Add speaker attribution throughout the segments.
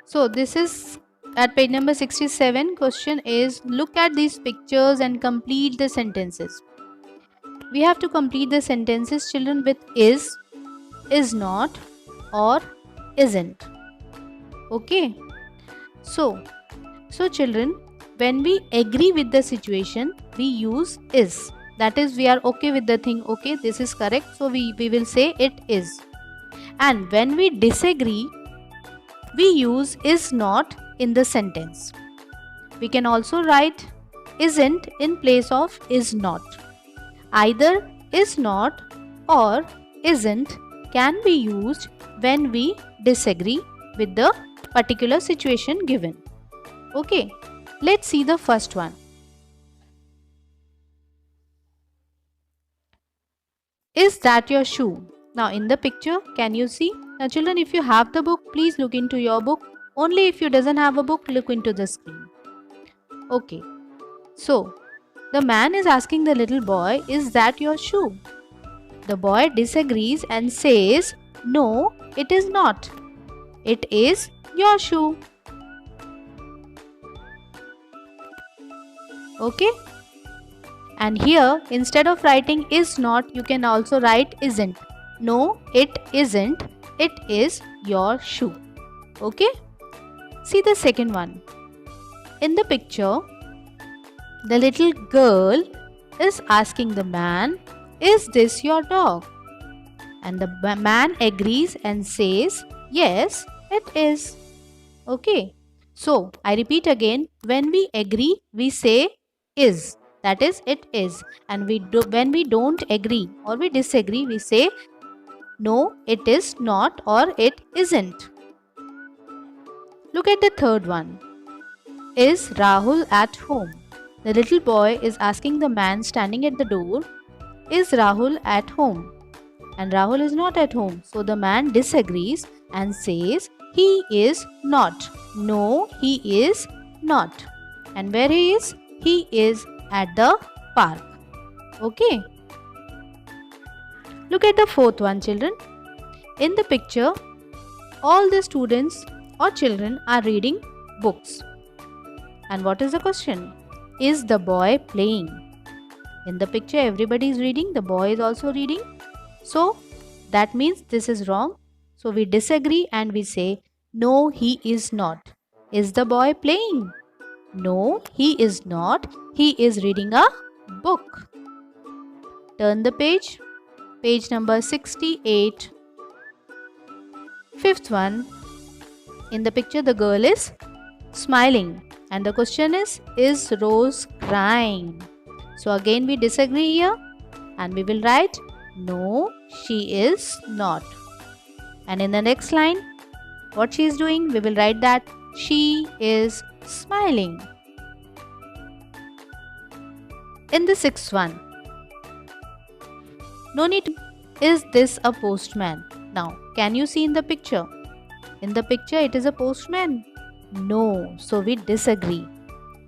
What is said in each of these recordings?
Speaker 1: So this is at page number 67. Question is, look at these pictures and complete the sentences. We have to complete the sentences, children, with is not, or isn't. Okay. So children, when we agree with the situation, we use is. That is, we are okay with the thing. Okay, this is correct. So we will say it is. And when we disagree, we use is not in the sentence. We can also write isn't in place of is not. Either is not or isn't can be used when we disagree with the particular situation given. Okay, let's see the first one. Is that your shoe? Now in the picture, can you see? Now children, if you have the book, please look into your book. Only if you doesn't have a book, look into the screen. Okay, so the man is asking the little boy, is that your shoe? The boy disagrees and says, no, it is not. It is your shoe. Okay? And here, instead of writing is not, you can also write isn't. No, it isn't. It is your shoe. Okay? See the second one. In the picture, the little girl is asking the man, is this your dog? And the man agrees and says, yes, it is. Okay. So, I repeat again, when we agree, we say is. That is, it is. And when we don't agree or we disagree, we say no, it is not, or it isn't. Look at the third one. Is Rahul at home? The little boy is asking the man standing at the door, is Rahul at home? And Rahul is not at home. So the man disagrees and says, he is not. No, he is not. And where he is? He is at the park. Okay. Look at the fourth one, children. In the picture, all the students or children are reading books. And what is the question? Is the boy playing? In the picture, everybody is reading. The boy is also reading. So, that means this is wrong. So, we disagree and we say, no, he is not. Is the boy playing? No, he is not. He is reading a book. Turn the page. Page number 68. Fifth one. In the picture, the girl is smiling. And the question is Rose crying? So again we disagree here and we will write, no, she is not. And in the next line, what she is doing, we will write that she is smiling. In the sixth one, no need to, is this a postman? Now, can you see in the picture? In the picture, it is a postman. No, so we disagree.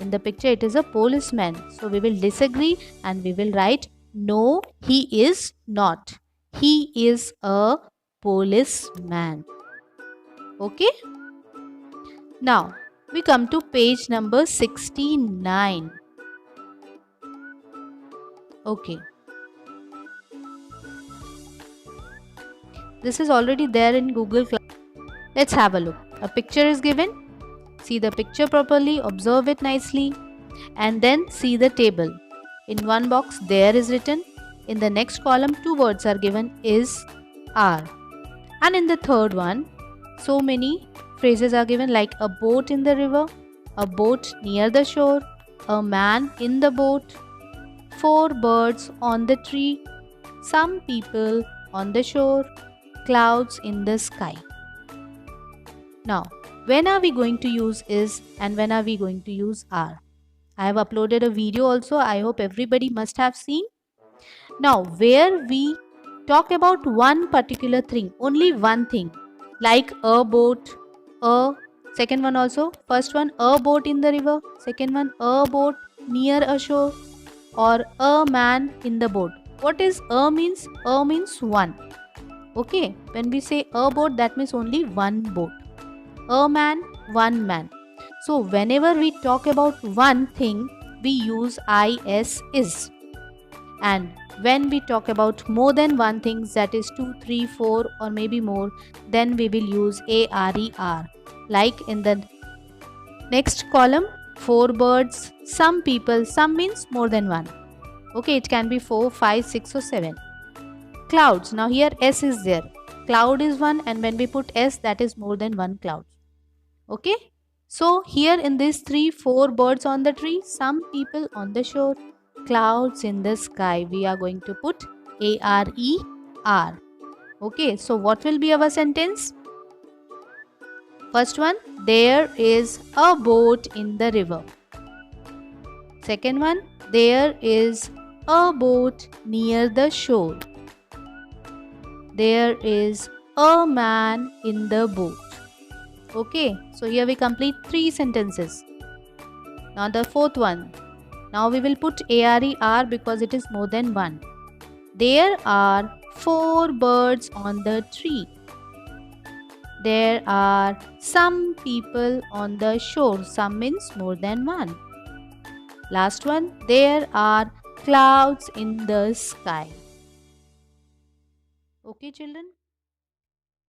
Speaker 1: In the picture, it is a policeman. So we will disagree and we will write, no, he is not. He is a policeman. Okay? Now, we come to page number 69. Okay. This is already there in Google Class. Let's have a look. A picture is given. See the picture properly, observe it nicely, and then see the table. In one box, there is written. In the next column, two words are given, is, are. And in the third one, so many phrases are given like a boat in the river, a boat near the shore, a man in the boat, 4 birds on the tree, some people on the shore, clouds in the sky. Now, when are we going to use is and when are we going to use are? I have uploaded a video also. I hope everybody must have seen. Now, where we talk about one particular thing, only one thing, like a boat, a, second one also, first one, a boat in the river, second one, a boat near a shore, or a man in the boat. What is a means? A means one. Okay, when we say a boat, that means only one boat. A man, one man. So whenever we talk about one thing, we use is. And when we talk about more than one thing, that is 2, 3, 4 or maybe more, then we will use ARER. Like in the next column, 4 birds, some people, some means more than one. Okay, it can be 4, 5, 6 or 7. Clouds, now here S is there. Cloud is one, and when we put S, that is more than one cloud. Okay, so here in these 3, 4 birds on the tree, some people on the shore, clouds in the sky, we are going to put ARER. Okay, so what will be our sentence? First one, there is a boat in the river. Second one, there is a boat near the shore. There is a man in the boat. Okay, so here we complete 3 sentences. Now the fourth one. Now we will put ARER because it is more than one. There are 4 birds on the tree. There are some people on the shore. Some means more than one. Last one. There are clouds in the sky. Okay, children.